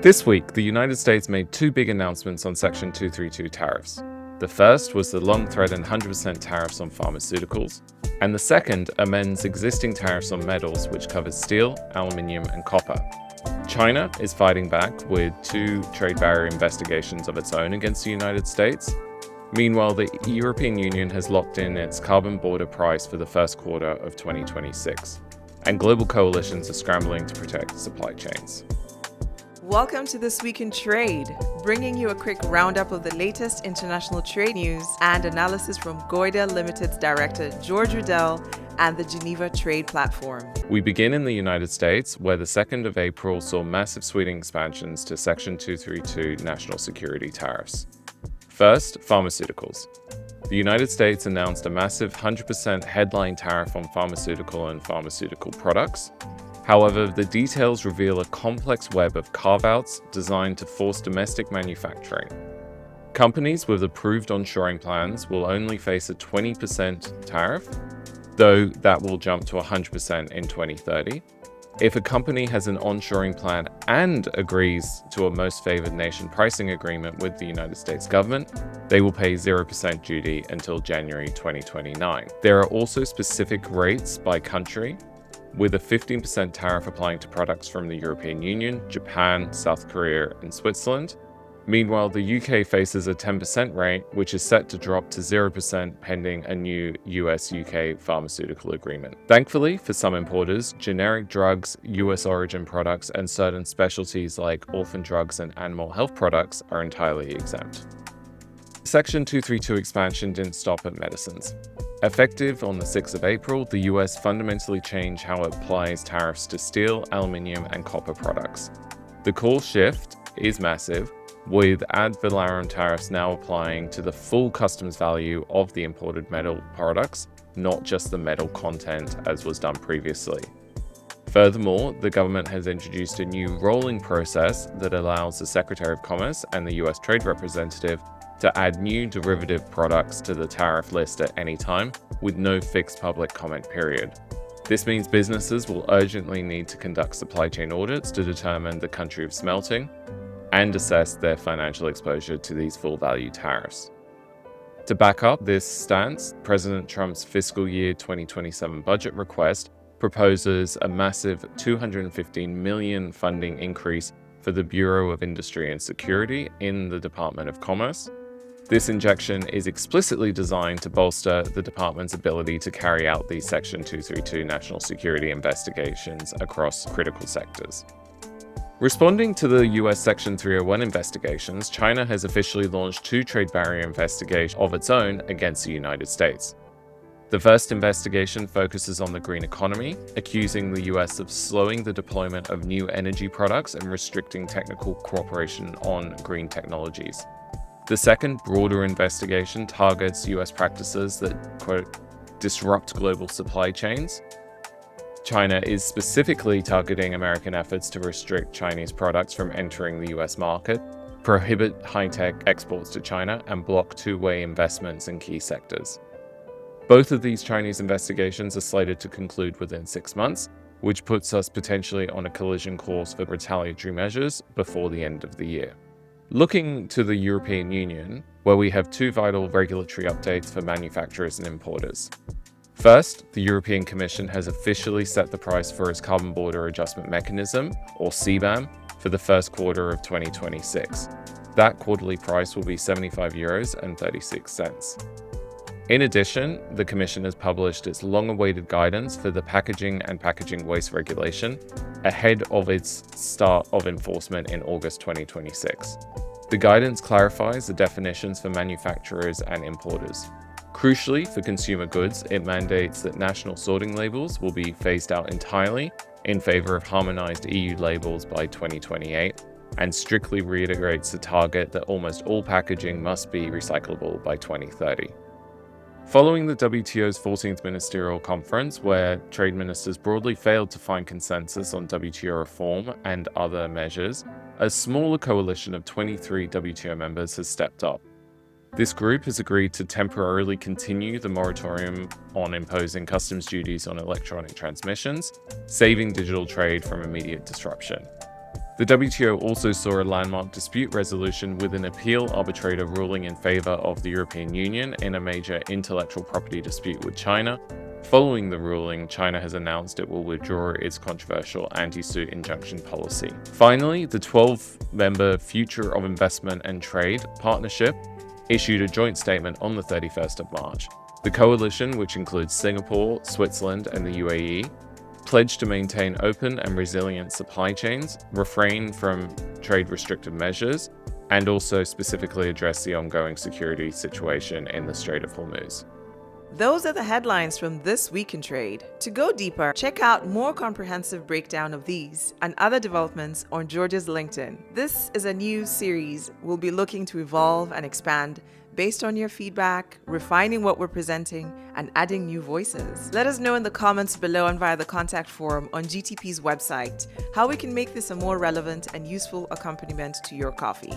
This week, the United States made two big announcements on Section 232 tariffs. The first was the long-threatened 100% tariffs on pharmaceuticals, and the second amends existing tariffs on metals, which covers steel, aluminium, and copper. China is fighting back with two trade barrier investigations of its own against the United States. Meanwhile, the European Union has locked in its carbon border price for the first quarter of 2026, and global coalitions are scrambling to protect supply chains. Welcome to This Week in Trade, bringing you a quick roundup of the latest international trade news and analysis from Goida Limited's director George Riddell and the Geneva Trade Platform. We begin in the United States, where the 2nd of April saw massive sweeping expansions to Section 232 national security tariffs. First, pharmaceuticals. The United States announced a massive 100% headline tariff on pharmaceutical and pharmaceutical products. However, the details reveal a complex web of carve-outs designed to force domestic manufacturing. Companies with approved onshoring plans will only face a 20% tariff, though that will jump to 100% in 2030. If a company has an onshoring plan and agrees to a most favored nation pricing agreement with the United States government, they will pay 0% duty until January 2029. There are also specific rates by country, with a 15% tariff applying to products from the European Union, Japan, South Korea, and Switzerland. Meanwhile, the UK faces a 10% rate, which is set to drop to 0% pending a new US-UK pharmaceutical agreement. Thankfully, for some importers, generic drugs, US origin products, and certain specialties like orphan drugs and animal health products are entirely exempt. Section 232 expansion didn't stop at medicines. Effective on the 6th of April, the US fundamentally changed how it applies tariffs to steel, aluminium, and copper products. The core shift is massive, with ad valorem tariffs now applying to the full customs value of the imported metal products, not just the metal content as was done previously. Furthermore, the government has introduced a new rolling process that allows the Secretary of Commerce and the US Trade Representative to add new derivative products to the tariff list at any time, with no fixed public comment period. This means businesses will urgently need to conduct supply chain audits to determine the country of smelting and assess their financial exposure to these full value tariffs. To back up this stance, President Trump's fiscal year 2027 budget request proposes a massive $215 million funding increase for the Bureau of Industry and Security in the Department of Commerce. This injection is explicitly designed to bolster the department's ability to carry out these Section 232 national security investigations across critical sectors. Responding to the US Section 301 investigations, China has officially launched two trade barrier investigations of its own against the United States. The first investigation focuses on the green economy, accusing the US of slowing the deployment of new energy products and restricting technical cooperation on green technologies. The second, broader investigation targets US practices that, quote, disrupt global supply chains. China is specifically targeting American efforts to restrict Chinese products from entering the US market, prohibit high-tech exports to China, and block two-way investments in key sectors. Both of these Chinese investigations are slated to conclude within 6 months, which puts us potentially on a collision course for retaliatory measures before the end of the year. Looking to the European Union, where we have two vital regulatory updates for manufacturers and importers. First, the European Commission has officially set the price for its Carbon Border Adjustment Mechanism, or CBAM, for the first quarter of 2026. That quarterly price will be €75.36. In addition, the Commission has published its long-awaited guidance for the Packaging and Packaging Waste Regulation ahead of its start of enforcement in August 2026. The guidance clarifies the definitions for manufacturers and importers. Crucially, for consumer goods, it mandates that national sorting labels will be phased out entirely in favor of harmonized EU labels by 2028, and strictly reiterates the target that almost all packaging must be recyclable by 2030. Following the WTO's 14th Ministerial Conference, where trade ministers broadly failed to find consensus on WTO reform and other measures, a smaller coalition of 23 WTO members has stepped up. This group has agreed to temporarily continue the moratorium on imposing customs duties on electronic transmissions, saving digital trade from immediate disruption. The The WTO also saw a landmark dispute resolution with an appeal arbitrator ruling in favor of the European Union in a major intellectual property dispute with China. Following the ruling, China has announced it will withdraw its controversial anti-suit injunction policy. Finally, the 12-member Future of Investment and Trade Partnership issued a joint statement on the 31st of March. The coalition, which includes Singapore, Switzerland, and the UAE, pledged to maintain open and resilient supply chains, refrain from trade restrictive measures, and also specifically address the ongoing security situation in the Strait of Hormuz. Those are the headlines from This Week in Trade. To go deeper, check out more comprehensive breakdown of these and other developments on Georgia's LinkedIn. This is a new series we'll be looking to evolve and expand based on your feedback, refining what we're presenting, and adding new voices. Let us know in the comments below and via the contact form on GTP's website how we can make this a more relevant and useful accompaniment to your coffee.